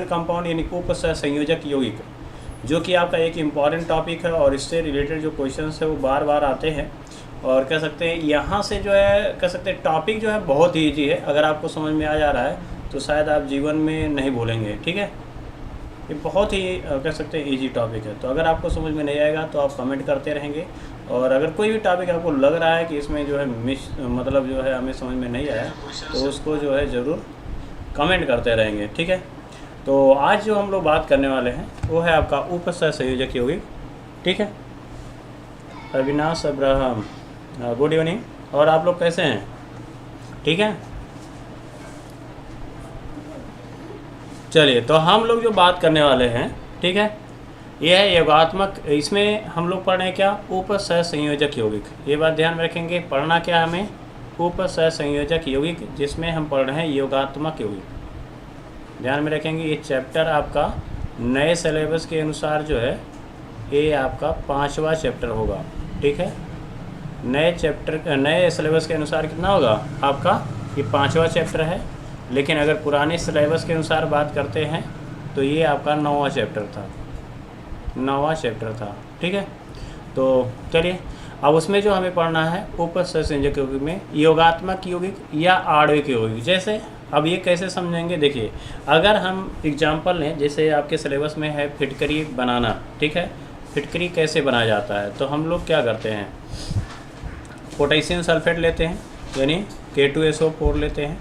Compound यानी उपसहसंयोजक यौगिक, जो कि आपका एक इम्पॉर्टेंट टॉपिक है और इससे रिलेटेड जो क्वेश्चंस है वो बार बार आते हैं। और कह सकते हैं यहाँ से जो है कह सकते हैं टॉपिक जो है बहुत ही ईजी है। अगर आपको समझ में आ जा रहा है तो शायद आप जीवन में नहीं भूलेंगे। ठीक है, ये बहुत ही कह सकते हैं ईजी टॉपिक है। तो अगर आपको समझ में नहीं आएगा तो आप कमेंट करते रहेंगे, और अगर कोई भी टॉपिक आपको लग रहा है कि इसमें जो है मतलब जो है हमें समझ में नहीं आया तो उसको जो है ज़रूर कमेंट करते रहेंगे। ठीक है, तो आज जो हम लोग बात करने वाले हैं वो है आपका उपसहसंयोजक यौगिक। ठीक है, अविनाश अब्राहम, गुड इवनिंग। और आप लोग कैसे हैं? ठीक है, चलिए तो हम लोग जो बात करने वाले हैं, ठीक है, यह है योगात्मक। इसमें हम लोग पढ़ रहे हैं क्या? उपसहसंयोजक यौगिक। ये बात ध्यान में रखेंगे, पढ़ना क्या हमें? उपसहसंयोजक यौगिक, जिसमें हम पढ़ रहे हैं योगात्मक यौगिक। ध्यान में रखेंगे, ये चैप्टर आपका नए सिलेबस के अनुसार जो है ये आपका 5वां चैप्टर होगा। ठीक है, नए सिलेबस के अनुसार कितना होगा आपका? ये 5वां चैप्टर है। लेकिन अगर पुराने सिलेबस के अनुसार बात करते हैं तो ये आपका 9वां चैप्टर था। ठीक है, तो चलिए अब उसमें जो हमें पढ़ना है उपसहसंयोजक यौगिक में योगात्मक यौगिक या आणविक यौगिक। जैसे अब ये कैसे समझेंगे, देखिए अगर हम एग्जाम्पल लें, जैसे आपके सिलेबस में है फिटकरी बनाना। ठीक है, फिटकरी कैसे बनाया जाता है? तो हम लोग क्या करते हैं, पोटेशियम सल्फेट लेते हैं यानी K2SO4 लेते हैं,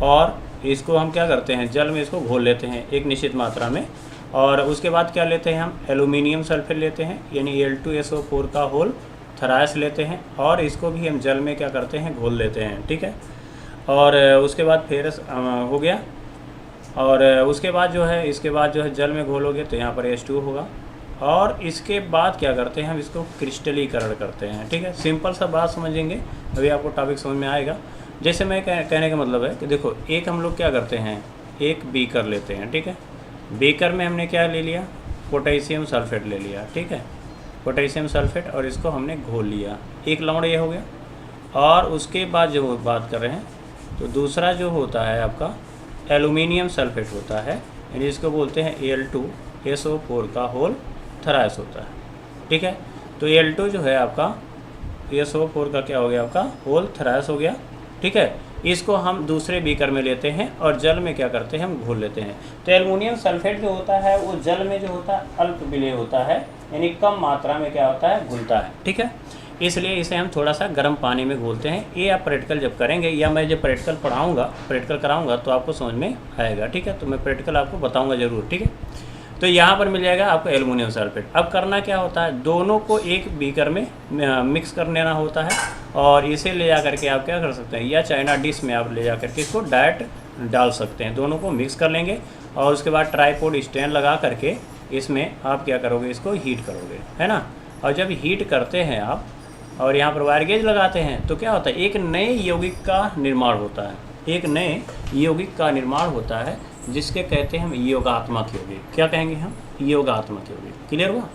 और इसको हम क्या करते हैं, जल में इसको घोल लेते हैं एक निश्चित मात्रा में। और उसके बाद क्या लेते हैं, हम एल्यूमिनियम सल्फेट लेते हैं यानी Al2SO4 का होल थराइस लेते हैं, और इसको भी हम जल में क्या करते हैं, घोल लेते हैं। ठीक है, और उसके बाद फिर हो गया, और उसके बाद जो है इसके बाद जो है जल में घोलोगे तो यहाँ पर H2 होगा, और इसके बाद क्या करते हैं, हम इसको क्रिस्टलीकरण करते हैं। ठीक है, सिंपल सा बात समझेंगे, अभी आपको टॉपिक समझ में आएगा। जैसे मैं कहने का मतलब है कि देखो, एक हम लोग क्या करते हैं, एक बीकर लेते हैं। ठीक है, बीकर में हमने क्या ले लिया, पोटेशियम सल्फेट ले लिया। ठीक है, पोटेशियम सल्फेट, और इसको हमने घोल लिया, एक राउंड ये हो गया। और उसके बाद जो बात कर रहे हैं तो दूसरा जो होता है आपका एल्यूमिनियम सल्फेट होता है, यानी इसको बोलते हैं Al2SO4 का होल थराइस होता है। ठीक है, तो Al2 जो है आपका SO4 का क्या हो गया, आपका होल थराइस हो गया। ठीक है, इसको हम दूसरे बीकर में लेते हैं और जल में क्या करते हैं, हम घोल लेते हैं। तो एल्युमिनियम सल्फेट जो होता है वो जल में जो होता है अल्प विलेय होता है, यानी कम मात्रा में क्या होता है, घुलता है। ठीक है, इसलिए इसे हम थोड़ा सा गर्म पानी में घोलते हैं। ये आप प्रैक्टिकल जब करेंगे, या मैं जब प्रैक्टिकल कराऊंगा तो आपको समझ में आएगा। ठीक है, तो मैं प्रैक्टिकल आपको बताऊंगा ज़रूर। ठीक है, तो यहाँ पर मिल जाएगा आपको एल्युमिनियम सल्फेट। अब करना क्या होता है, दोनों को एक बीकर में मिक्स कर लेना होता है, और इसे ले जा करके आप क्या कर सकते हैं, या चाइना डिश में आप ले जा करके इसको डायरेक्ट डाल सकते हैं। दोनों को मिक्स कर लेंगे, और उसके बाद ट्राईपोड स्टैंड लगा करके इसमें आप क्या करोगे, इसको हीट करोगे, है ना। और जब हीट करते हैं आप और यहाँ पर वायर गेज लगाते हैं तो क्या होता है, एक नए यौगिक का निर्माण होता है, एक नए यौगिक का निर्माण होता है, जिसके कहते हैं हम योगात्मक यौगिक। क्या कहेंगे हम, योगात्मक यौगिक। क्लियर हुआ?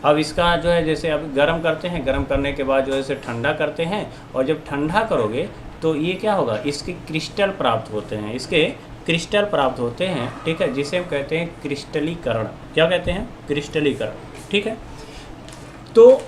अब इसका जो है जैसे अब गर्म करते हैं, गर्म करने के बाद जो है इसे ठंडा करते हैं, और जब ठंडा करोगे तो ये क्या होगा, इसके क्रिस्टल प्राप्त होते हैं, इसके क्रिस्टल प्राप्त होते हैं। ठीक है, जिसे हम कहते हैं क्रिस्टलीकरण। क्या कहते हैं, क्रिस्टलीकरण। ठीक है, तो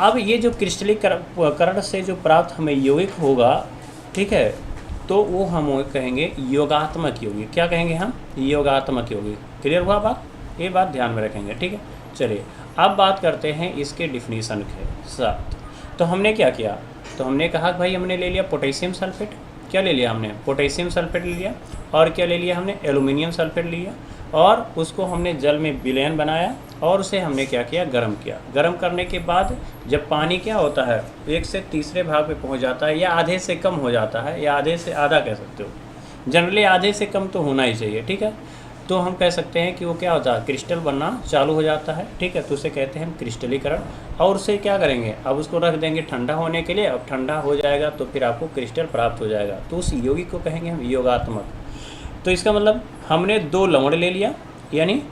अब ये जो क्रिस्टलीकरण से जो प्राप्त हमें यौगिक होगा, ठीक है, तो वो हम कहेंगे योगात्मक यौगिक। क्या कहेंगे हम, योगात्मक यौगिक। क्लियर हुआ बात? ये बात ध्यान में रखेंगे। ठीक है, चलिए अब बात करते हैं इसके डिफिनीसन के साथ। तो हमने क्या किया, तो हमने कहा कि भाई हमने ले लिया पोटेशियम सल्फेट। क्या ले लिया हमने, पोटेशियम सल्फेट ले लिया, और क्या ले लिया हमने, एल्यूमिनियम सल्फेट लिया, और उसको हमने जल में विलयन बनाया, और उसे हमने क्या किया, गर्म किया। गर्म करने के बाद जब पानी क्या होता है, 1 से तीसरे भाग पे पहुंच जाता है, या आधे से कम हो जाता है, या आधे से आधा कह सकते हो, जनरली आधे से कम तो होना ही चाहिए। ठीक है, तो हम कह सकते हैं कि वो क्या होता है, क्रिस्टल बनना चालू हो जाता है। ठीक है, तो उसे कहते हैं हम क्रिस्टलीकरण। और उसे क्या करेंगे, अब उसको रख देंगे ठंडा होने के लिए। अब ठंडा हो जाएगा तो फिर आपको क्रिस्टल प्राप्त हो जाएगा, तो उस यौगिक को कहेंगे हम योगात्मक। तो इसका मतलब हमने 2 लवण ले लिया यानी,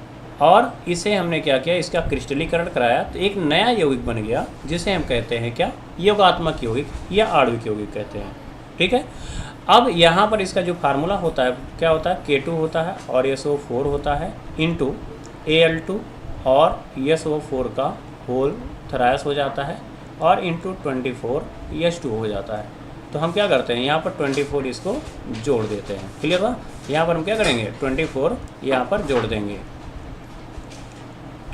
और इसे हमने क्या किया, इसका क्रिस्टलीकरण कराया, तो एक नया यौगिक बन गया, जिसे हम कहते हैं क्या, योगात्मक यौगिक या आणविक यौगिक कहते हैं। ठीक है, अब यहाँ पर इसका जो फार्मूला होता है क्या होता है, K2 होता है और SO4 होता है इंटू Al2 और SO4 का होल थ्राइस हो जाता है और इंटू 24 H2 हो जाता है। तो हम क्या करते हैं, यहाँ पर 24 इसको जोड़ देते हैं। क्लियर हुआ? यहाँ पर हम क्या करेंगे, 24 यहाँ पर जोड़ देंगे,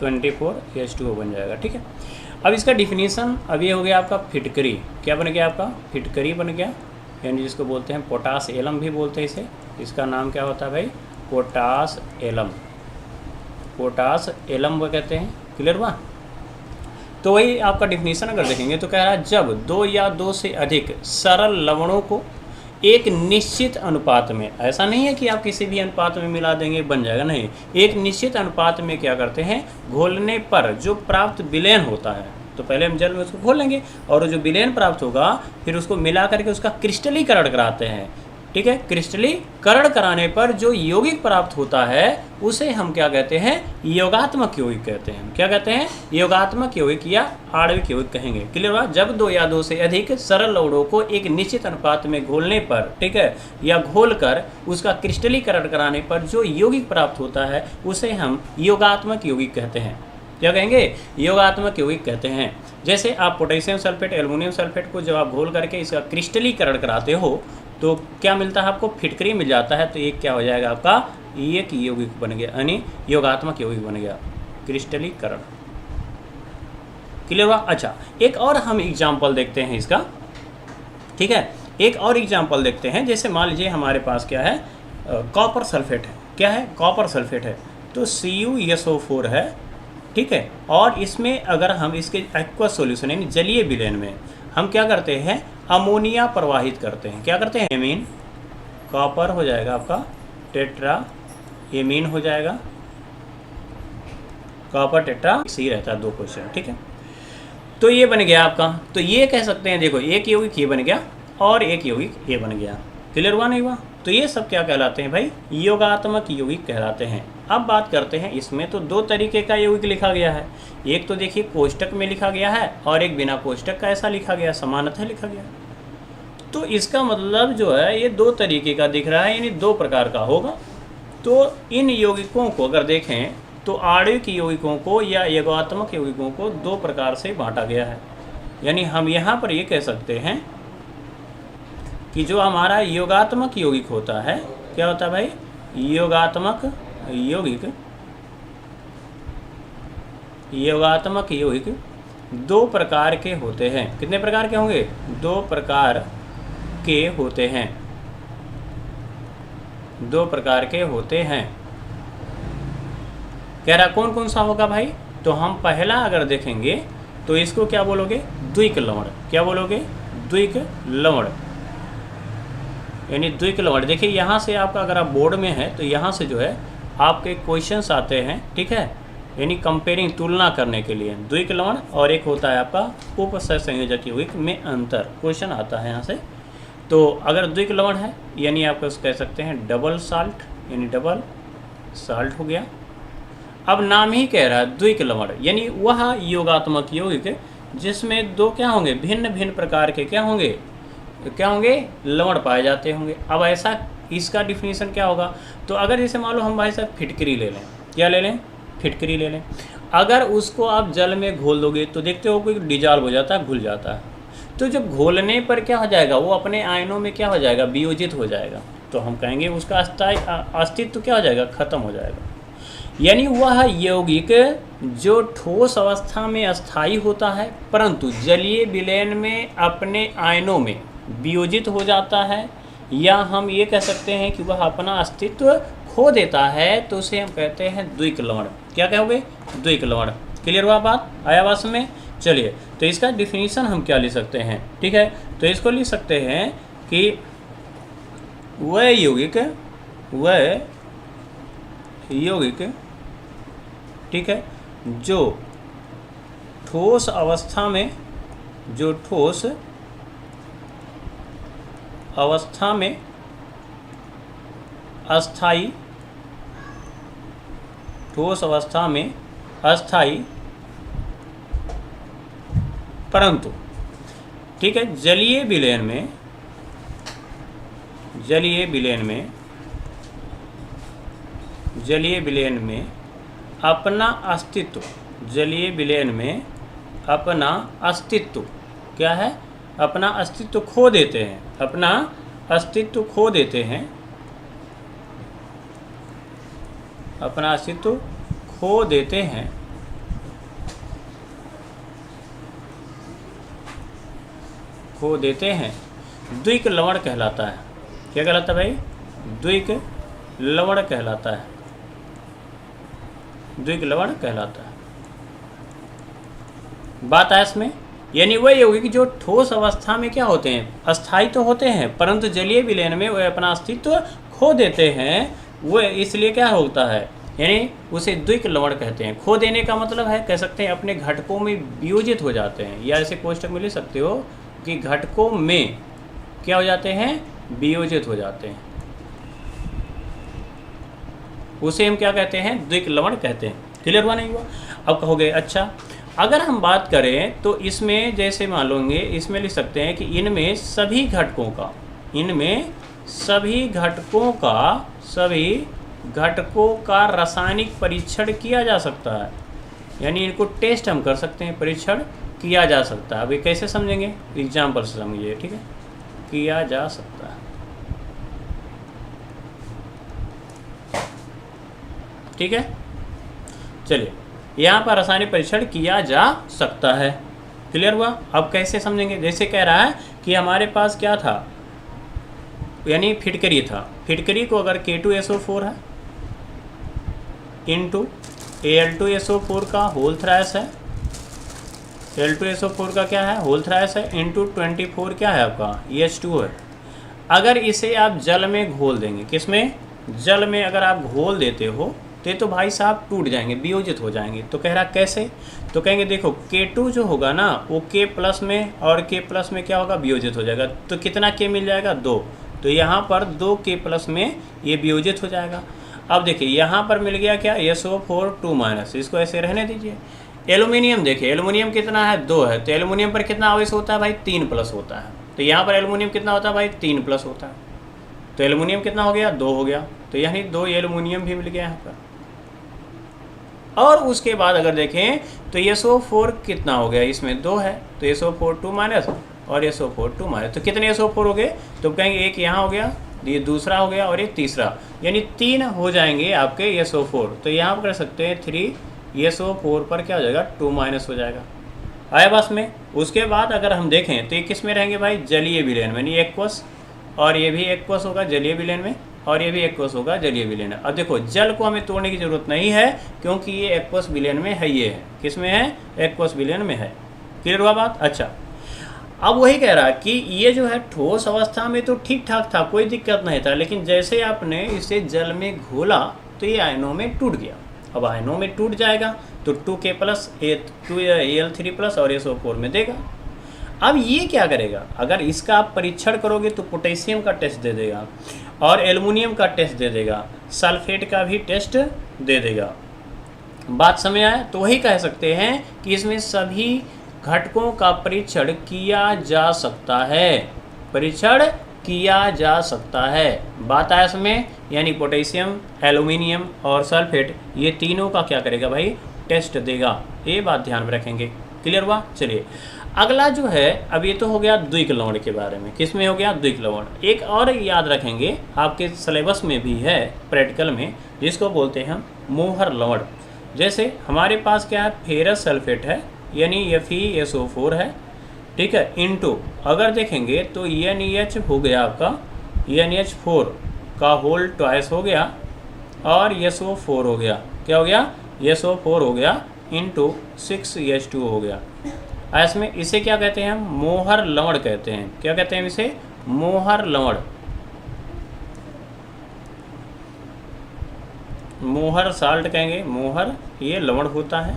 24 H2O बन जाएगा। ठीक है, अब इसका डिफिनीसन अब ये हो गया आपका फिटकरी। क्या बन गया आपका, फिटकरी बन गया, यानी जिसको बोलते हैं पोटास एलम भी बोलते हैं इसे। इसका नाम क्या होता है भाई, पोटास एलम, पोटास एलम वो कहते हैं। क्लियर हुआ? तो वही आपका डिफिनीशन अगर देखेंगे तो कह रहा है जब दो या दो से अधिक सरल लवणों को एक निश्चित अनुपात में, ऐसा नहीं है कि आप किसी भी अनुपात में मिला देंगे बन जाएगा, नहीं, एक निश्चित अनुपात में क्या करते हैं, घोलने पर जो प्राप्त विलयन होता है, तो पहले हम जल में उसको घोल लेंगे और जो विलयन प्राप्त होगा फिर उसको मिला करके उसका क्रिस्टलीकरण कराते हैं। ठीक है, क्रिस्टलीकरण कराने पर जो यौगिक प्राप्त होता है उसे हम क्या कहते हैं, योगात्मक यौगिक कहते हैं। क्या कहते हैं, योगात्मक यौगिक या आणविक यौगिक कहेंगे। क्लियर हुआ? जब दो या दो से अधिक सरल लवणों को एक निश्चित अनुपात में घोलने पर, ठीक है, या घोलकर उसका क्रिस्टलीकरण कराने पर जो यौगिक प्राप्त होता है उसे हम योगात्मक यौगिक कहते हैं। क्या कहेंगे, योगात्मक यौगिक कहते हैं। जैसे आप पोटेशियम सल्फेट, एल्युमिनियम सल्फेट को जब आप घोल करके इसका क्रिस्टलीकरण कराते हो तो क्या मिलता है आपको, फिटकरी मिल जाता है। तो एक क्या हो जाएगा आपका, एक यौगिक बन गया, यानी योगात्मक यौगिक बन गया, क्रिस्टलीकरण। क्लियर हुआ? अच्छा, एक और हम एग्जाम्पल देखते हैं इसका। ठीक है, एक और एग्जाम्पल देखते हैं। जैसे मान लीजिए हमारे पास क्या है, कॉपर सल्फेट है। क्या है, कॉपर सल्फेट है, तो CuSO4 है। ठीक है, और इसमें अगर हम इसके एक्वस सॉल्यूशन यानी जलीय विलयन में हम क्या करते हैं, अमोनिया प्रवाहित करते हैं। क्या करते हैं, एमीन, कॉपर हो जाएगा आपका, टेट्रा एमीन हो जाएगा, कॉपर टेट्रा सी रहता है, 2 क्वेश्चन। ठीक है, तो ये बन गया आपका। तो ये कह सकते हैं, देखो एक यौगिक ये बन गया और एक यौगिक ये बन गया। क्लियर हुआ नहीं हुआ? तो ये सब क्या कहलाते हैं भाई, योगात्मक यौगिक कहलाते हैं। अब बात करते हैं, इसमें तो 2 तरीके का यौगिक लिखा गया है। एक तो देखिए कोष्टक में लिखा गया है और एक बिना कोष्टक का ऐसा लिखा गया, समानतः लिखा गया। तो इसका मतलब जो है ये 2 तरीके का दिख रहा है, यानी 2 प्रकार का होगा। तो इन यौगिकों को अगर देखें तो आणविक यौगिकों को या योगात्मक यौगिकों को 2 प्रकार से बांटा गया है। यानी हम यहाँ पर ये कह सकते हैं कि जो हमारा योगात्मक यौगिक होता है, क्या होता है भाई, योगात्मक यौगिक, योगात्मक यौगिक 2 प्रकार के होते हैं। कितने प्रकार के होंगे, 2 प्रकार के होते हैं, 2 प्रकार के होते हैं। कह रहा कौन कौन सा होगा भाई, तो हम पहला अगर देखेंगे तो इसको क्या बोलोगे, द्विक लवण। क्या बोलोगे, द्विक लवण, यानी द्विक लवण। देखिए यहाँ से आपका अगर आप बोर्ड में है तो यहाँ से जो है आपके क्वेश्चंस आते हैं। ठीक है, यानी कंपेयरिंग, तुलना करने के लिए द्विक लवण और एक होता है आपका उपसहसंयोजक यौगिक में अंतर, क्वेश्चन आता है यहाँ से। तो अगर द्विक लवण है यानी आप कह सकते हैं डबल साल्ट, यानी डबल साल्ट हो गया। अब नाम ही कह रहा है द्विक लवण, यानी वह योगात्मक यौगिक जिसमें 2 क्या होंगे, भिन्न भिन्न प्रकार के क्या होंगे, क्या होंगे, लवण पाए जाते होंगे। अब ऐसा इसका डिफिनीशन क्या होगा, तो अगर जैसे मान लो हम भाई साहब फिटकरी ले लें, क्या ले लें, फिटकरी ले लें। अगर उसको आप जल में घोल दोगे तो देखते हो कोई डिजॉल्व हो जाता है, घुल जाता है। तो जब घोलने पर क्या हो जाएगा, वो अपने आयनों में क्या हो जाएगा, वियोजित हो जाएगा। तो हम कहेंगे उसका अस्तित्व क्या हो जाएगा, खत्म हो जाएगा। यानी वह यौगिक जो ठोस अवस्था में अस्थायी होता है परंतु जलीय विलयन में अपने आयनों में वियोजित हो जाता है, या हम ये कह सकते हैं कि वह अपना अस्तित्व खो देता है, तो उसे हम कहते हैं द्विक लवण। क्या कहोगे, द्विक लवण। क्लियर हुआ बात, आया बात में? चलिए, तो इसका डिफिनीशन हम क्या लिख सकते हैं, ठीक है, तो इसको लिख सकते हैं कि वह यौगिक, ठीक है, जो ठोस अवस्था में, जो ठोस अवस्था में अस्थाई, ठोस अवस्था में अस्थाई परंतु, ठीक है, जलीय विलयन में जलीय विलयन में अपना अस्तित्व, जलीय विलयन में अपना अस्तित्व क्या है, अपना अस्तित्व खो देते हैं, अपना अस्तित्व खो देते हैं, अपना अस्तित्व खो देते हैं, खो देते हैं, द्विक लवण कहलाता है। क्या कहलाता है भाई? द्विक लवण कहलाता है, द्विक लवण कहलाता है। बात है इसमें, यानी वही होगी कि जो ठोस अवस्था में क्या होते हैं, अस्थायी तो होते हैं, परंतु जलीय विलयन में वे अपना अस्तित्व खो देते हैं। वो इसलिए क्या होता है, यानी उसे द्विक लवण कहते हैं। खो देने का मतलब है, कह सकते हैं अपने घटकों में वियोजित हो जाते हैं, या ऐसे कोष्टक में लिख सकते हो कि घटकों में क्या हो जाते हैं, वियोजित हो जाते हैं। उसे हम क्या कहते हैं, द्विक लवण कहते हैं। क्लियर हुआ नहीं हुआ? अब कहोगे अच्छा अगर हम बात करें तो इसमें जैसे मान लोगे, इसमें लिख सकते हैं कि इनमें सभी घटकों का, इनमें सभी घटकों का रासायनिक परीक्षण किया जा सकता है, यानी इनको टेस्ट हम कर सकते हैं, परीक्षण किया जा सकता है। अभी कैसे समझेंगे, एग्जाम्पल से समझिए, ठीक है, किया जा सकता है, ठीक है। चलिए यहाँ पर रासायनिक परीक्षण किया जा सकता है। क्लियर हुआ? अब कैसे समझेंगे, जैसे कह रहा है कि हमारे पास क्या था, यानी फिटकरी था, फिटकरी को अगर K2SO4 है इंटू Al2SO4 का होल थ्राइस है, Al2SO4 का क्या है, होल थ्राइस है, इंटू 24 क्या है आपका, H2 है। अगर इसे आप जल में घोल देंगे, किसमें, जल में अगर आप घोल देते हो तो भाई साहब टूट जाएंगे, वियोजित हो जाएंगे। तो कह रहा कैसे, तो कहेंगे देखो K2 जो होगा ना वो K प्लस में और K प्लस में क्या होगा, वियोजित हो जाएगा। तो कितना K मिल जाएगा, 2। तो यहाँ पर 2K प्लस में ये वियोजित हो जाएगा। अब देखिए यहाँ पर मिल गया क्या, SO4 2-, इसको ऐसे रहने दीजिए। एल्यूमिनियम देखिए, एल्यूमिनियम कितना है, 2 है, तो एल्यूमिनियम पर कितना आवेश होता है भाई, 3+ होता है। तो यहाँ पर एल्यूमिनियम कितना होता है भाई, 3+ होता है। तो एल्यूमिनियम कितना हो गया, 2 हो गया। तो यानी 2 एल्यूमिनियम भी मिल गया यहाँ पर। और उसके बाद अगर देखें तो SO4 कितना हो गया, इसमें 2 है, तो SO4 2- और SO4 2-। तो कितने SO4 हो गए, तो कहेंगे एक यहाँ हो गया, ये दूसरा हो गया और एक तीसरा, यानी 3 हो जाएंगे आपके SO4। तो यहाँ पर कर सकते हैं 3 SO4 पर क्या हो जाएगा, 2- हो जाएगा। आया बस में। उसके बाद अगर हम देखें तो ये किस में रहेंगे भाई, जलीय विलयन में, यानी एक्वस, और ये भी एक्वस होगा जलीय विलयन में, और ये भी एक्वस होगा जलीय विलयन। अब देखो जल को हमें तोड़ने की ज़रूरत नहीं है, क्योंकि ये एक्वस विलयन में है, ये है किस में है, एक्वस विलयन में है। क्लियर हुआ बात? अच्छा अब वही कह रहा कि ये जो है ठोस अवस्था में तो ठीक ठाक था, कोई दिक्कत नहीं था, लेकिन जैसे आपने इसे जल में घोला तो ये आयनों में टूट गया। अब आयनों में टूट जाएगा तो 2K प्लस 2Al3+ और SO4 में देगा। अब ये क्या करेगा, अगर इसका आप परीक्षण करोगे तो पोटेशियम का टेस्ट दे देगा और एल्युमिनियम का टेस्ट दे देगा, सल्फेट का भी टेस्ट दे देगा। बात समझ आया? तो वही कह सकते हैं कि इसमें सभी घटकों का परीक्षण किया जा सकता है, परीक्षण किया जा सकता है। बात आया इसमें, यानी पोटेशियम, एल्युमिनियम और सल्फेट ये तीनों का क्या करेगा भाई, टेस्ट देगा। ये बात ध्यान में रखेंगे। क्लियर हुआ? चलिए अगला जो है, अब ये तो हो गया द्विक लवण के बारे में, किस में हो गया, द्विक लवण। एक और याद रखेंगे, आपके सिलेबस में भी है प्रैक्टिकल में, जिसको बोलते हैं हम मोहर लवण। जैसे हमारे पास क्या है, फेरस सल्फेट है, यानी FeSO4 है, ठीक है, इंटू अगर देखेंगे तो NH हो गया आपका, NH4 का होल ट्वाइस हो गया और SO4 हो गया, क्या हो गया, SO4 हो गया, इंटू 6H2 हो गया। इसमें इसे क्या कहते हैं हम, मोहर लवण कहते हैं। क्या कहते हैं इसे, मोहर लवण। मोहर साल्ट कहेंगे, मोहर ये लवण होता है,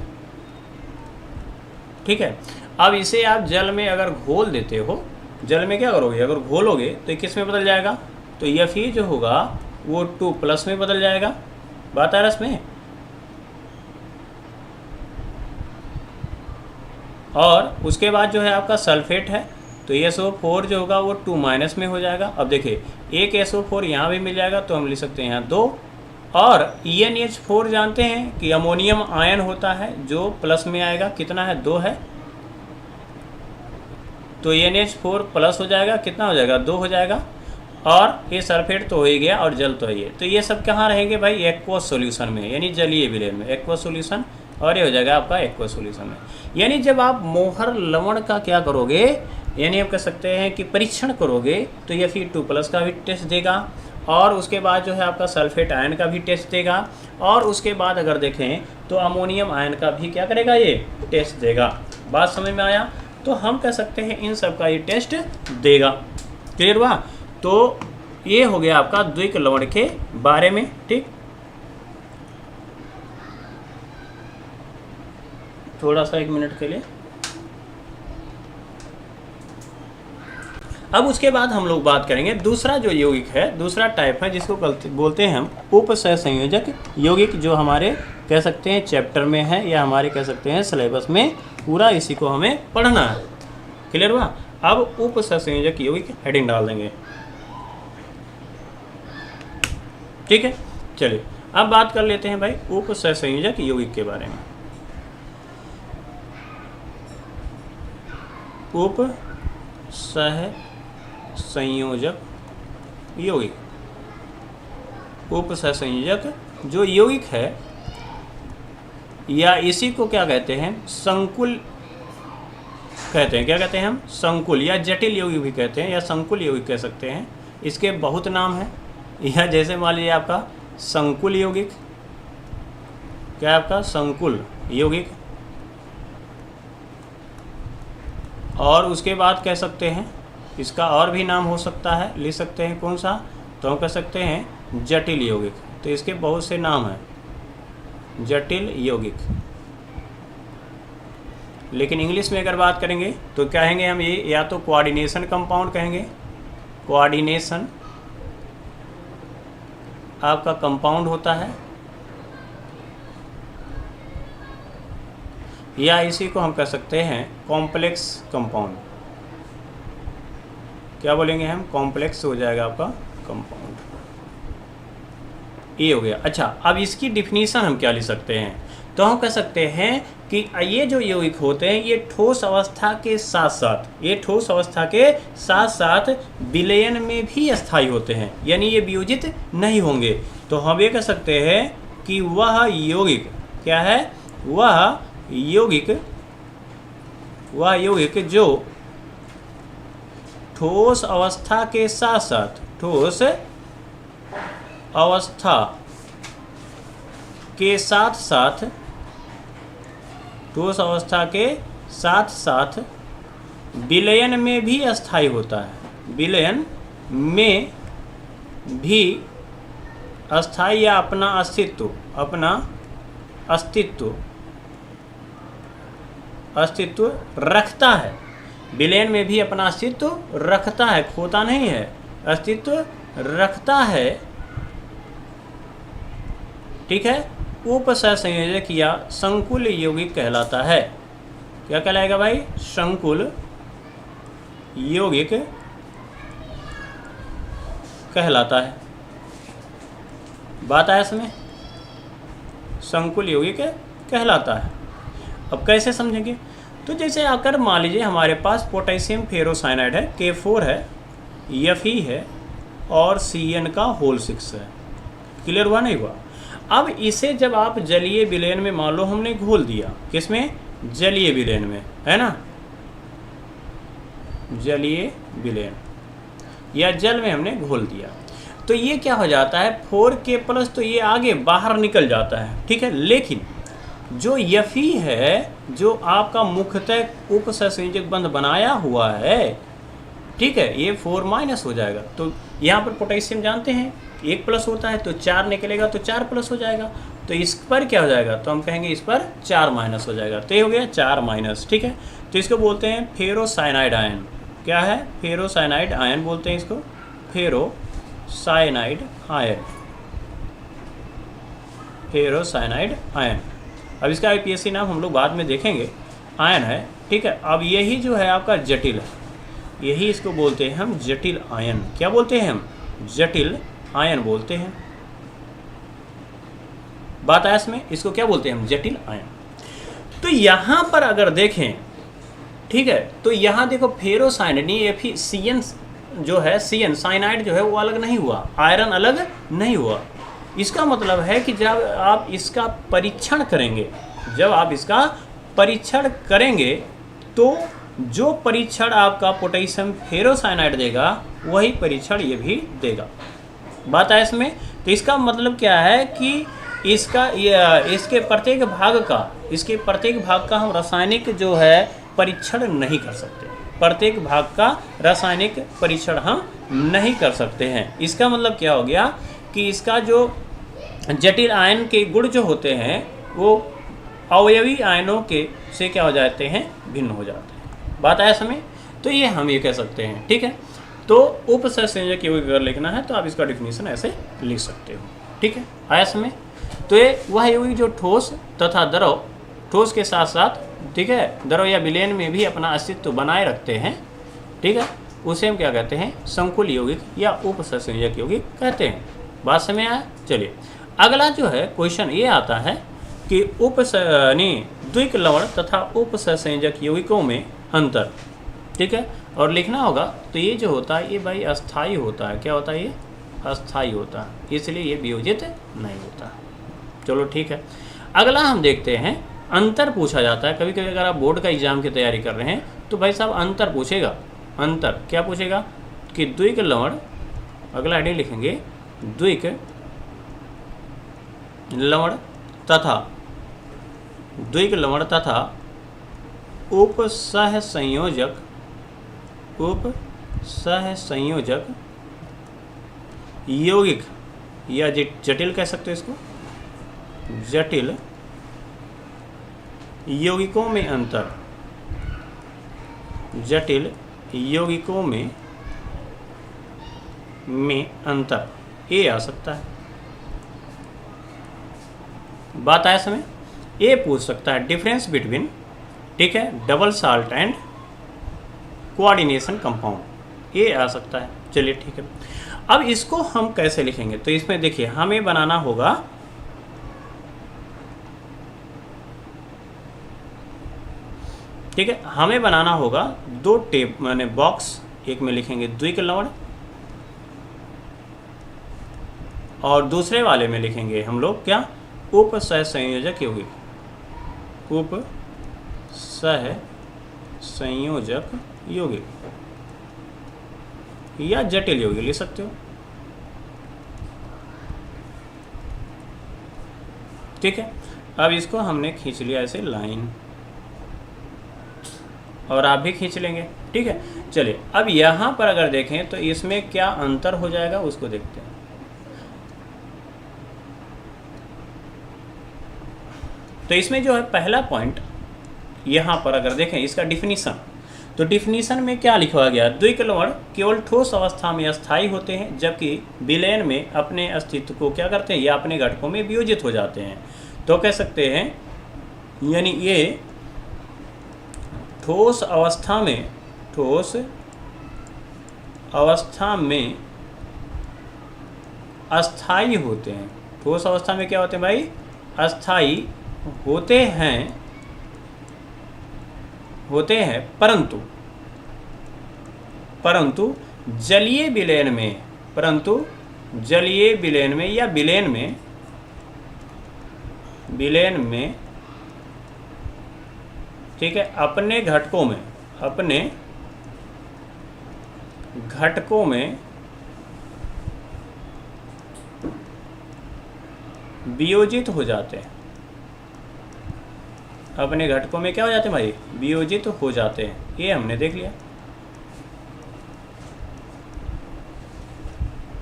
ठीक है। अब इसे आप जल में अगर घोल देते हो, जल में क्या करोगे, अगर घोलोगे तो किस में बदल जाएगा, तो Fe जो होगा वो 2+ में बदल जाएगा। बात आ रहा इसमें। और उसके बाद जो है आपका सल्फेट है, तो SO4 जो होगा वो 2- में हो जाएगा। अब देखिए एक SO4 यहाँ भी मिल जाएगा, तो हम लिख सकते हैं यहाँ 2। और EnH4 जानते हैं कि अमोनियम आयन होता है जो प्लस में आएगा, कितना है 2 है, तो NH4 प्लस हो जाएगा, कितना हो जाएगा 2 हो जाएगा। और ये सल्फेट तो हो ही गया और जल तो है ये, तो ये सब कहाँ रहेंगे भाई, एक्वस सॉल्यूशन में, यानी जलीय विलयन में, एक्वस सॉल्यूशन, और ये हो जाएगा आपका एक्वस सॉल्यूशन में। यानी जब आप मोहर लवण का क्या करोगे, यानी आप कह सकते हैं कि परीक्षण करोगे, तो ये Fe2+ का भी टेस्ट देगा, और उसके बाद जो है आपका सल्फेट आयन का भी टेस्ट देगा, और उसके बाद अगर देखें तो अमोनियम आयन का भी क्या करेगा, ये टेस्ट देगा। बात समझ में आया? तो हम कह सकते हैं इन सब का ये टेस्ट देगा। क्लियर हुआ? तो ये हो गया आपका द्विक लवण के बारे में। ठीक, थोड़ा सा 1 मिनट के लिए। अब उसके बाद हम लोग बात करेंगे दूसरा जो यौगिक है, दूसरा टाइप है जिसको बोलते हैं हम उपसहसंयोजक यौगिक, जो हमारे कह सकते हैं चैप्टर में है, या हमारे कह सकते हैं सिलेबस में पूरा इसी को हमें पढ़ना है। क्लियर हुआ? अब उपसहसंयोजक यौगिक हेडिंग डाल देंगे। ठीक है, चलिए अब बात कर लेते हैं भाई उपसहसंयोजक यौगिक के बारे में। उपसहसंयोजक यौगिक, उपसहसंयोजक जो यौगिक है, या इसी को क्या कहते हैं, संकुल कहते हैं। क्या कहते हैं हम? संकुल, या जटिल यौगिक भी कहते हैं, या संकुल यौगिक कह सकते हैं। इसके बहुत नाम हैं, या जैसे मान लीजिए आपका संकुल यौगिक, क्या आपका संकुल यौगिक, और उसके बाद कह सकते हैं इसका और भी नाम हो सकता है, लिख सकते हैं कौन सा, तो हम कह सकते हैं जटिल यौगिक। तो इसके बहुत से नाम हैं, जटिल यौगिक। लेकिन इंग्लिश में अगर बात करेंगे तो कहेंगे हम ये, या तो कोऑर्डिनेशन कंपाउंड कहेंगे, कोऑर्डिनेशन आपका कंपाउंड होता है, या इसी को हम कह सकते हैं कॉम्प्लेक्स कंपाउंड। क्या बोलेंगे हम? कॉम्प्लेक्स हो जाएगा आपका कंपाउंड। ये हो गया। अच्छा, अब इसकी डिफिनीशन हम क्या लिख सकते हैं, तो हम कह सकते हैं कि ये जो यौगिक होते हैं ये ठोस अवस्था के साथ साथ, ये ठोस अवस्था के साथ साथ विलयन में भी अस्थायी होते हैं, यानी ये वियोजित नहीं होंगे। तो हम ये कह सकते हैं कि वह यौगिक क्या है, वह यौगिक जो ठोस अवस्था के साथ साथ, ठोस अवस्था के साथ साथ, ठोस अवस्था के साथ साथ विलयन में भी अस्थायी होता है, विलयन में भी अस्थायी, या अपना अस्तित्व रखता है, विलयन में भी अपना अस्तित्व रखता है, खोता नहीं है, अस्तित्व रखता है। ठीक है, उपसहसंयोजक या संकुल यौगिक कहलाता है। क्या कहलाएगा भाई? संकुल यौगिक कहलाता है। बात आया इसमें? संकुल यौगिक कहलाता है। अब कैसे समझेंगे? तो जैसे आकर मान लीजिए हमारे पास पोटेशियम फेरोसाइनाइड है, K4 है, Fe है, और Cn का होल 6 है। क्लियर हुआ नहीं हुआ? अब इसे जब आप जलीय विलयन में मान लो हमने घोल दिया, किसमें? जलीय विलयन में, है ना, जलीय विलयन या जल में हमने घोल दिया, तो ये क्या हो जाता है, 4K+, तो ये आगे बाहर निकल जाता है। ठीक है, लेकिन जो Fe है, जो आपका मुख्यतः उपसहसंयोजक बंध बनाया हुआ है, ठीक है, ये 4- हो जाएगा। तो यहाँ पर पोटेशियम जानते हैं 1+ होता है, तो 4 निकलेगा तो 4+ हो जाएगा, तो इस पर क्या हो जाएगा, तो हम कहेंगे इस पर 4- हो जाएगा, तो ये हो गया 4-। ठीक है, तो इसको बोलते हैं फेरोसाइनाइड आयन। क्या है? फेरोसाइनाइड आयन बोलते हैं इसको, फेरोसाइनाइड आयन, फेरोसाइनाइड आयन। अब इसका IPSC नाम हम लोग बाद में देखेंगे, आयन है। ठीक है, अब यही जो है आपका जटिल है, यही इसको बोलते हैं हम जटिल आयन। क्या बोलते हैं हम? जटिल आयन बोलते हैं। बात आया इसमें? इसको क्या बोलते हैं हम? जटिल आयन। तो यहां पर अगर देखें, ठीक है, तो यहां देखो फेरोसाइनाइड Cn जो है, Cn साइनाइड जो है वो अलग नहीं हुआ, आयरन अलग नहीं हुआ। इसका मतलब है कि जब आप इसका परीक्षण करेंगे, जब आप इसका परीक्षण करेंगे तो जो परीक्षण आपका पोटेशियम फेरोसाइनाइड देगा वही परीक्षण ये भी देगा। बात है इसमें? तो इसका मतलब क्या है कि इसके प्रत्येक भाग का हम रासायनिक जो है परीक्षण नहीं कर सकते। प्रत्येक भाग का रासायनिक परीक्षण हम नहीं कर सकते हैं। इसका मतलब क्या हो गया कि इसका जो जटिल आयन के गुण जो होते हैं वो अवयवी आयनों के से क्या हो जाते हैं? भिन्न हो जाते हैं। बात आया समय? तो ये हम ये कह सकते हैं। ठीक है, तो उपसंयोजक यौगिक अगर लिखना है तो आप इसका डिफिनीशन ऐसे लिख सकते हो। ठीक है, आया समय? तो ये वह यौगिक जो ठोस तथा द्रव, ठोस के साथ साथ, ठीक है, द्रव या विलयन में भी अपना अस्तित्व बनाए रखते हैं। ठीक है, उसे हम क्या कहते हैं? संकुल यौगिक या उपसंयोजक यौगिक कहते हैं। बात समझ आया? चलिए अगला जो है क्वेश्चन ये आता है कि द्विक लवण तथा उपसंयोजक यौगिकों में अंतर। ठीक है, और लिखना होगा तो ये जो होता है ये भाई अस्थाई होता है। क्या होता है? ये अस्थाई होता है, इसलिए ये वियोजित नहीं होता। चलो ठीक है, अगला हम देखते हैं अंतर पूछा जाता है। कभी कभी अगर आप बोर्ड का एग्जाम की तैयारी कर रहे हैं तो भाई साहब अंतर पूछेगा। अंतर क्या पूछेगा कि द्विक लवण, अगला हेडिंग लिखेंगे द्विक लवण तथा उपसहसंयोजक यौगिक या जटिल कह सकते हो इसको, जटिल यौगिकों में अंतर। जटिल यौगिकों में अंतर ये आ सकता है। बात आया समय? ये पूछ सकता है डिफरेंस बिटवीन, ठीक है, double salt and coordination compound, ये आ सकता है। चलिए ठीक है, अब इसको हम कैसे लिखेंगे? तो इसमें देखिए हमें बनाना होगा, ठीक है, हमें बनाना होगा दो टेप माने बॉक्स। एक में लिखेंगे द्विक लवण और दूसरे वाले में लिखेंगे हम लोग क्या? उपसहसंयोजक यौगिक। उपसहसंयोजक यौगिक या जटिल यौगिक लिख सकते हो। ठीक है, अब इसको हमने खींच लिया ऐसे लाइन, और आप भी खींच लेंगे। ठीक है, चलिए अब यहाँ पर अगर देखें तो इसमें क्या अंतर हो जाएगा उसको देखते हैं। तो इसमें जो है पहला पॉइंट, यहाँ पर अगर देखें इसका डिफिनीशन, तो डिफिनीशन में क्या लिखा गया? द्विक लवण केवल ठोस अवस्था में अस्थायी होते हैं, जबकि विलयन में अपने अस्तित्व को क्या करते हैं? या अपने घटकों में वियोजित हो जाते हैं। तो कह सकते हैं यानी ये ठोस अवस्था में अस्थायी होते हैं। ठोस अवस्था में क्या होते हैं भाई? अस्थायी होते हैं, परंतु जलीय विलयन में या विलयन में ठीक है, अपने घटकों में वियोजित हो जाते हैं। अपने घटकों में क्या हो जाते हैं भाई? वियोजित हो जाते हैं। ये हमने देख लिया,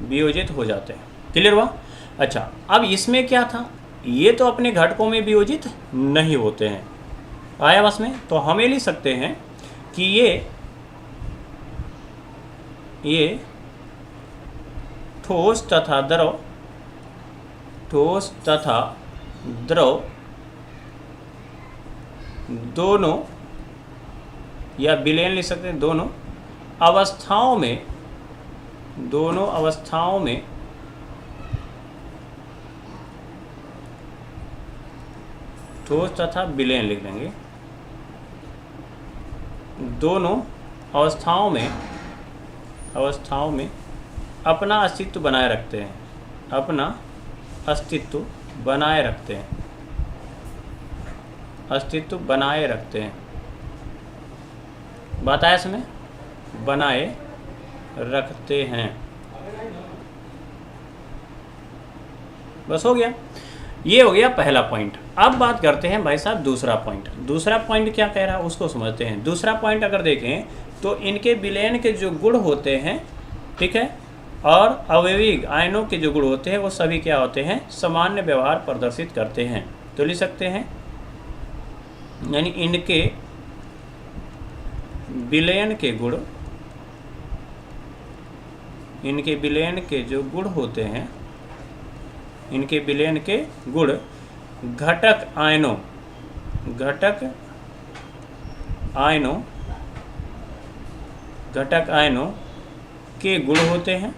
वियोजित हो जाते हैं। क्लियर हुआ? अच्छा, अब इसमें क्या था? ये तो अपने घटकों में वियोजित नहीं होते हैं। आया बस में? तो हमें लिख सकते हैं कि ये ठोस तथा द्रव दोनों, या विलयन लिख सकते हैं दोनों, अवस्थाओं में, दोनों अवस्थाओं में ठोस तथा विलयन लिख लेंगे। दोनों अवस्थाओं में अपना अस्तित्व बनाए रखते हैं, अपना अस्तित्व बनाए रखते हैं, अस्तित्व बनाए रखते हैं। बात आया इसमें, बनाए रखते हैं। बस हो गया, ये हो गया पहला पॉइंट। अब बात करते हैं भाई साहब दूसरा पॉइंट। दूसरा पॉइंट क्या कह रहा है उसको समझते हैं। दूसरा पॉइंट अगर देखें तो इनके विलयन के जो गुण होते हैं, ठीक है, और अवयवी आयनों के जो गुण होते हैं वो सभी क्या होते हैं, सामान्य व्यवहार प्रदर्शित करते हैं। तो लिख सकते हैं, यानी इनके विलयन के गुण, इनके विलयन के जो गुण होते हैं, इनके विलयन के गुण घटक आयनों, घटक आयनों, घटक आयनों के गुण होते हैं,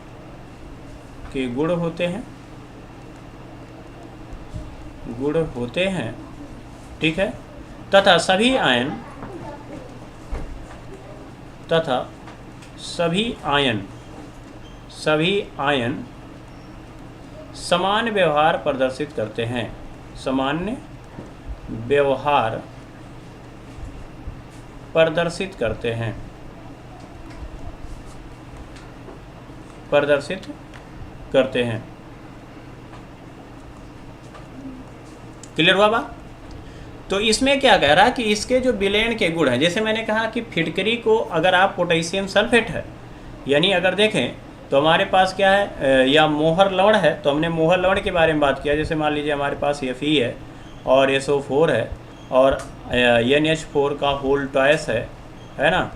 के गुण होते हैं, गुण होते हैं, ठीक है, तथा सभी आयन, तथा सभी आयन, सभी आयन समान व्यवहार प्रदर्शित करते हैं, सामान्य व्यवहार प्रदर्शित करते हैं, प्रदर्शित करते हैं। क्लियर हुआ बात? तो इसमें क्या कह रहा है कि इसके जो विलयन के गुण हैं, जैसे मैंने कहा कि फिटकरी को अगर आप पोटेशियम सल्फेट है, यानी अगर देखें तो हमारे पास क्या है, या मोहर लवण है, तो हमने मोहर लवण के बारे में बात किया। जैसे मान लीजिए हमारे पास Fe है और SO4 है और NH4 का होल ट्वाइस है ना,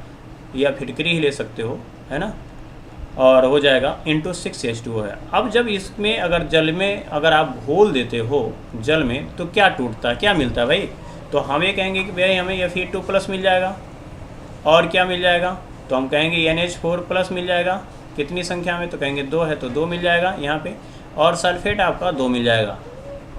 या फिटकरी ही ले सकते हो, है ना, और हो जाएगा इंटू 6H2O है। अब जब इसमें अगर जल में अगर आप घोल देते हो जल में तो क्या टूटता है, क्या मिलता है भाई? तो हम ये कहेंगे कि भाई हमें Fe2+ मिल जाएगा, और क्या मिल जाएगा, तो हम कहेंगे NH4+ मिल जाएगा। कितनी संख्या में, तो कहेंगे 2 है तो 2 मिल जाएगा यहाँ पे, और सल्फेट आपका 2 मिल जाएगा।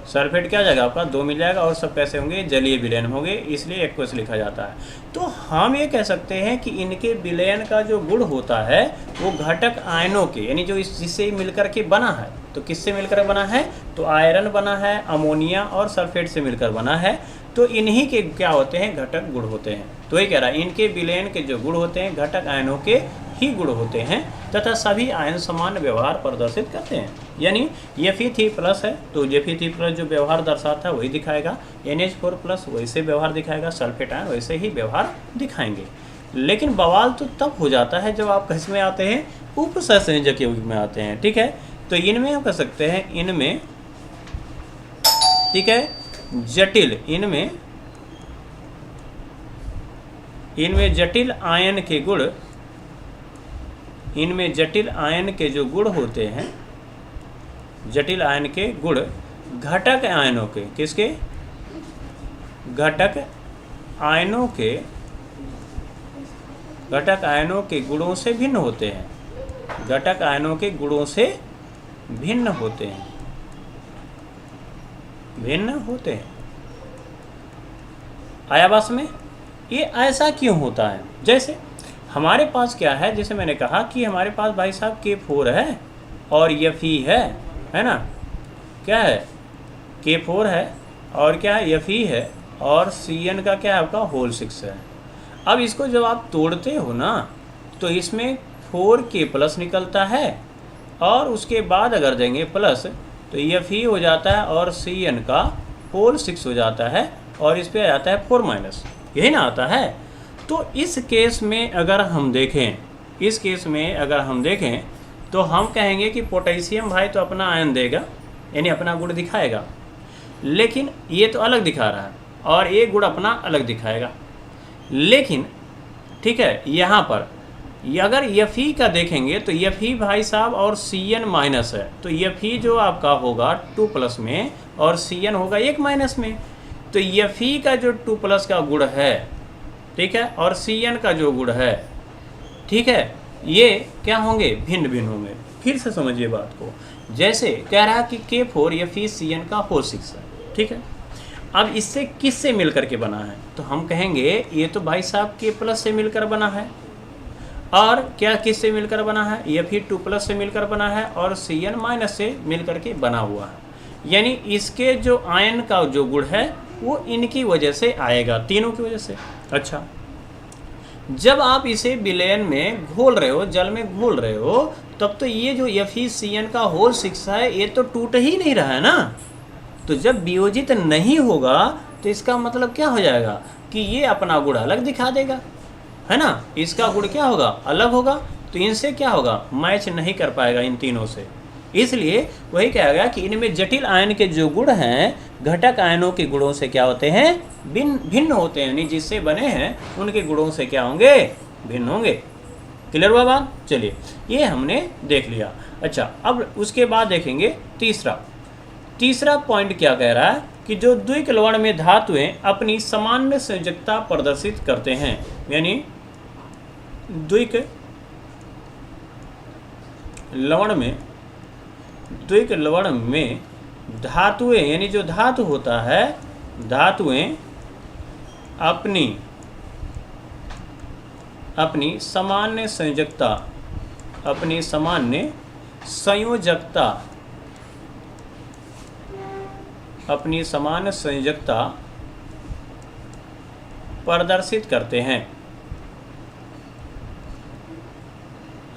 सल्फेट क्या जाएगा आपका 2 मिल जाएगा, और सब कैसे होंगे, जलीय विलयन होंगे, इसलिए एक्वस लिखा जाता है। तो हम ये कह सकते हैं कि इनके विलयन का जो गुण होता है वो घटक आयनों के, यानी जो जिससे मिलकर के बना है, तो किससे मिलकर बना है, तो आयरन बना है, अमोनिया और सल्फेट से मिलकर बना है। तो इन्हीं के क्या होते हैं, घटक गुण होते हैं। तो ये कह रहा है इनके विलयन के जो गुण होते हैं घटक आयनों के ही गुण होते हैं, तथा सभी आयन समान व्यवहार प्रदर्शित करते हैं। यानी Fe3+ है तो Fe3+ जो व्यवहार दर्शाता है वही दिखाएगा, NH4+ वैसे व्यवहार दिखाएगा, सल्फेट आयन वैसे ही व्यवहार दिखाएंगे। लेकिन बवाल तो तब हो जाता है जब आप किसमें आते हैं, उपसंयोजक यौगिक में आते हैं, ठीक है। तो इनमें हम कह सकते हैं, इनमें, ठीक है, जटिल, इनमें जटिल आयन के गुण, इनमें जटिल आयन के जो गुण होते हैं, जटिल आयन के गुण घटक आयनों के, किसके, घटक आयनों के, घटक आयनों के गुणों से भिन्न होते हैं, घटक आयनों के गुणों से भिन्न होते हैं, भिन्न होते हैं। आया बात में? ये ऐसा क्यों होता है? जैसे हमारे पास क्या है, जैसे मैंने कहा कि हमारे पास भाई साहब K4 है और Fe है ना, क्या है, K4 है और क्या है, Fe है, और Cn का क्या है आपका होल 6 है। अब इसको जब आप तोड़ते हो ना तो इसमें 4K+ निकलता है, और उसके बाद अगर देंगे प्लस तो Fe हो जाता है और Cn का होल 6 हो जाता है, और इस पे आ जाता है 4-, यही ना आता है। तो इस केस में अगर हम देखें, इस केस में अगर हम देखें तो हम कहेंगे कि पोटेशियम भाई तो अपना आयन देगा, यानी अपना गुण दिखाएगा, लेकिन ये तो अलग दिखा रहा है और ये गुण अपना अलग दिखाएगा। लेकिन ठीक है, यहाँ पर अगर Fe का देखेंगे तो Fe भाई साहब और Cn- है, तो Fe जो आपका होगा 2+ में और Cn होगा 1- में। तो Fe का जो 2+ का गुण है, ठीक है, और Cn का जो गुण है ठीक है, ये क्या होंगे, भिन्न भिन्न होंगे। फिर से समझिए बात को, जैसे कह रहा है कि K4 FeCN का होल 6 है, ठीक है। अब इससे किससे मिलकर के बना है, तो हम कहेंगे ये तो भाई साहब K+ से मिलकर बना है, और क्या किससे मिलकर बना है, Fe2+ से मिलकर बना है, और Cn- से मिलकर के बना हुआ है। यानी इसके जो आयन का जो गुण है वो इनकी वजह से आएगा, तीनों की वजह से। अच्छा, जब आप इसे विलयन में घोल रहे हो, जल में घोल रहे हो, तब तो ये जो FeCN का होल 6 है ये तो टूट ही नहीं रहा है ना। तो जब वियोजित नहीं होगा तो इसका मतलब क्या हो जाएगा कि ये अपना गुण अलग दिखा देगा, है ना। इसका गुण क्या होगा, अलग होगा, तो इनसे क्या होगा, मैच नहीं कर पाएगा इन तीनों से। इसलिए वही कहा गया कि इनमें जटिल आयन के जो गुण हैं घटक आयनों के गुणों से क्या होते हैं, भिन्न होते हैं, यानी जिससे बने हैं उनके गुणों से क्या होंगे, भिन्न होंगे। क्लियर हुआ बात। चलिए ये हमने देख लिया। अच्छा, अब उसके बाद देखेंगे तीसरा पॉइंट क्या कह रहा है कि जो द्विक लवण में धातुएं अपनी सामान्य संयोजकता प्रदर्शित करते हैं, यानी द्विक लवण में धातुएं, यानी जो धातु होता है, धातुएं अपनी सामान्य संयोजकता प्रदर्शित करते हैं,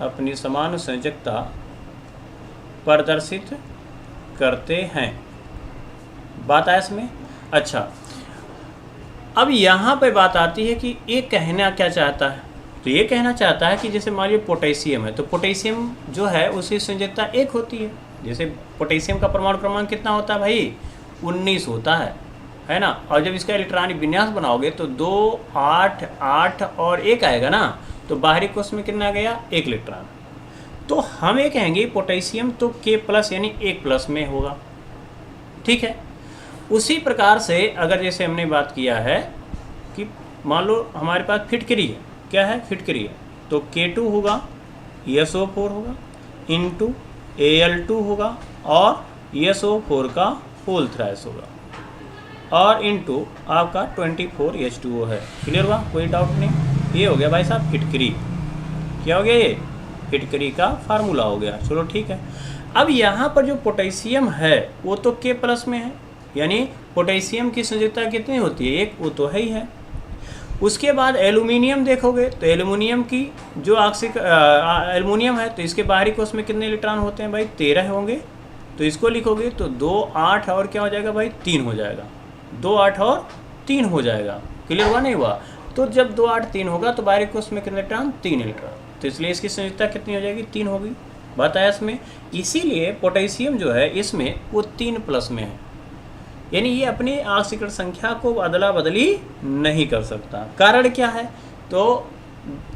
अपनी समान संयोजकता प्रदर्शित करते हैं। बात है इसमें। अच्छा, अब यहाँ पे बात आती है कि ये कहना क्या चाहता है, तो ये कहना चाहता है कि जैसे मान लीजिए पोटेशियम है, तो पोटेशियम जो है उसकी संयोजकता 1 होती है। जैसे पोटेशियम का परमाणु क्रमांक कितना होता है भाई, 19 होता है ना। और जब इसका इलेक्ट्रॉनिक विन्यास बनाओगे तो 2, 8, 8 और 1 आएगा ना, तो बाहरी कोश में कितना गया, 1 इलेक्ट्रॉन। तो हम ये कहेंगे पोटेशियम तो K+ यानी 1+ में होगा, ठीक है। उसी प्रकार से अगर जैसे हमने बात किया है कि मान लो हमारे पास फिटकरी है, क्या है, फिटकरी है, तो K2 होगा, SO4 होगा, इंटू Al2 होगा, और SO4 का होल थ्राइस होगा, और इंटू आपका 24 H2O है। क्लियर हुआ, कोई डाउट नहीं। ये हो गया भाई साहब फिटकरी। क्या हो गया, ये फिटकरी का फार्मूला हो गया। चलो ठीक है। अब यहाँ पर जो पोटेशियम है वो तो K+ में है, यानी पोटेशियम की संयोजकता कितनी होती है, 1, वो तो है ही है। उसके बाद एल्यूमिनियम देखोगे तो एल्यूमिनियम की जो एल्यूमिनियम है, तो इसके बाहरी कोश में कितने इलेक्ट्रॉन होते हैं भाई, 13 होंगे। तो इसको लिखोगे तो 2, 8 और क्या हो जाएगा भाई, 3 हो जाएगा। 2, 8 और 3 हो जाएगा। क्लियर हुआ नहीं हुआ। तो जब 2, 8, 3 होगा तो बाहरी कोश में कितने इलेक्ट्रॉन, 3 इलेक्ट्रॉन। तो इसलिए इसकी संयोजकता कितनी हो जाएगी, 3 होगी। बात आया इसमें। इसीलिए पोटेशियम जो है इसमें वो 3+ में है, यानी ये अपनी ऑक्सीकरण संख्या को अदला बदली नहीं कर सकता। कारण क्या है, तो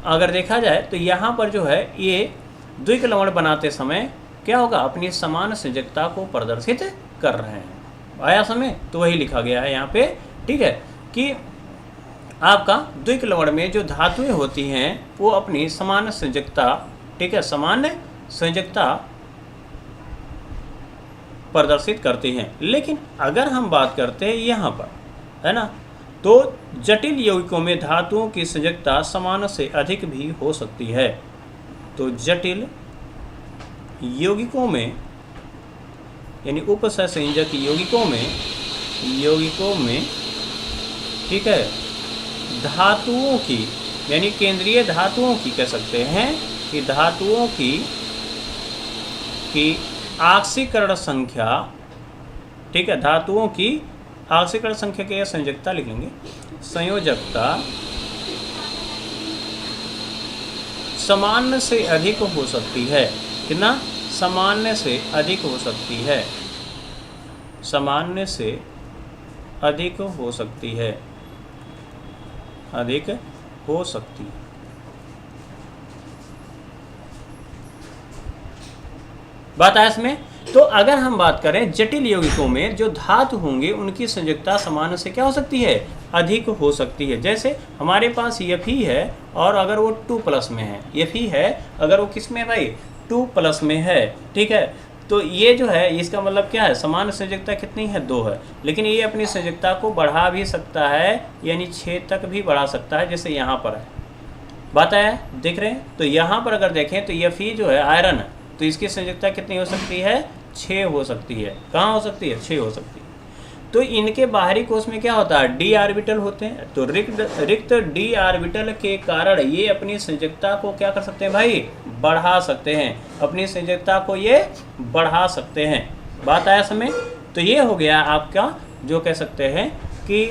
अगर देखा जाए तो यहाँ पर जो है ये द्विक लवण बनाते समय क्या होगा, अपनी समान संयोजकता को प्रदर्शित कर रहे हैं। आया समय, तो वही लिखा गया है यहाँ पे, ठीक है, कि आपका द्विक लवण में जो धातुएं होती हैं वो अपनी समान संयोजकता, ठीक है, समान संयोजकता प्रदर्शित करती हैं। लेकिन अगर हम बात करते हैं यहाँ पर, है ना, तो जटिल यौगिकों में धातुओं की संयोजकता समान से अधिक भी हो सकती है। तो जटिल यौगिकों में, यानी उपसंयोजक यौगिकों में, ठीक है, धातुओं की, यानी केंद्रीय धातुओं की कह सकते हैं कि धातुओं की ऑक्सीकरण संख्या, ठीक है, धातुओं की ऑक्सीकरण संख्या के संयोजकता लिख लेंगे, संयोजकता सामान्य से अधिक हो सकती है। कितना, सामान्य से अधिक हो सकती है, सामान्य से अधिक हो सकती है, अधिक हो सकती है। बात है इसमें तो अगर हम बात करें जटिल यौगिकों में जो धातु होंगे उनकी संयोजकता सामान्य से क्या हो सकती है, अधिक हो सकती है। जैसे हमारे पास Fe है और अगर वो 2+ में है, Fe है अगर वो किस में है भाई, 2+ में है, ठीक है। तो ये जो है इसका मतलब क्या है, सामान्य संयोजकता कितनी है, 2 है। लेकिन ये अपनी संयोजकता को बढ़ा भी सकता है, यानी 6 तक भी बढ़ा सकता है, जैसे यहाँ पर है, बात आया, देख रहे हैं। तो यहाँ पर अगर देखें तो Fe जो है आयरन है, तो इसकी संयोजकता कितनी हो सकती है, 6 हो सकती है। कहाँ हो सकती है, 6 हो सकती है। तो इनके बाहरी कोश में क्या होता है, d ऑर्बिटल होते हैं। तो रिक्त d ऑर्बिटल के कारण ये अपनी संयोजकता को क्या कर सकते हैं भाई, बढ़ा सकते हैं, अपनी संयोजकता को ये बढ़ा सकते हैं। बात आया समय। तो ये हो गया आपका जो कह सकते हैं कि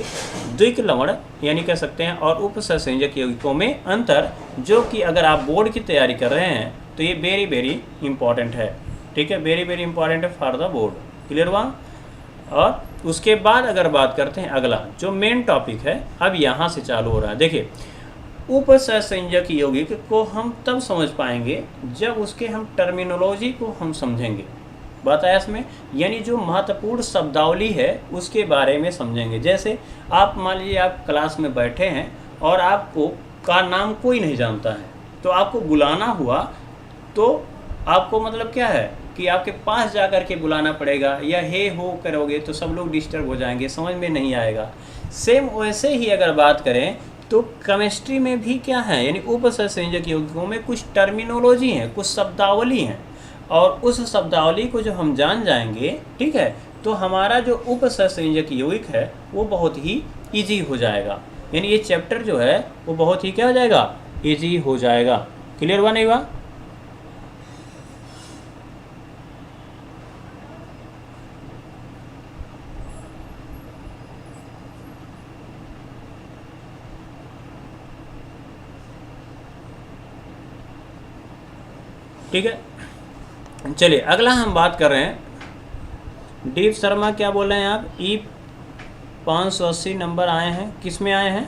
द्विक लवण यानी कह सकते हैं और उपसंयोजक यौगिकों में अंतर, जो कि अगर आप बोर्ड की तैयारी कर रहे हैं तो ये वेरी वेरी इंपॉर्टेंट है, ठीक है, वेरी वेरी इंपॉर्टेंट है फॉर द बोर्ड। क्लियर हुआ। और उसके बाद अगर बात करते हैं अगला जो मेन टॉपिक है, अब यहाँ से चालू हो रहा है। देखिए उपसंयोजक यौगिक को हम तब समझ पाएंगे जब उसके हम टर्मिनोलॉजी को हम समझेंगे। बात आया इसमें, यानी जो महत्वपूर्ण शब्दावली है उसके बारे में समझेंगे। जैसे आप मान लीजिए आप क्लास में बैठे हैं और आपको का नाम कोई नहीं जानता है, तो आपको बुलाना हुआ तो आपको मतलब क्या है कि आपके पास जा कर के बुलाना पड़ेगा, या हे हो करोगे तो सब लोग डिस्टर्ब हो जाएंगे, समझ में नहीं आएगा। सेम वैसे ही अगर बात करें तो केमिस्ट्री में भी क्या है, यानी उपसंयोजक यौगिकों में कुछ टर्मिनोलॉजी है, कुछ शब्दावली हैं, और उस शब्दावली को जो हम जान जाएंगे, ठीक है, तो हमारा जो उपसंयोजक यौगिक है वो बहुत ही ईजी हो जाएगा। यानी ये चैप्टर जो है वो बहुत ही क्या हो जाएगा, ईजी हो जाएगा। क्लियर हुआ नहीं हुआ। ठीक है, चलिए अगला हम बात कर रहे हैं। दीप शर्मा क्या बोल रहे हैं आप, E 580 नंबर आए हैं, किस में आए हैं,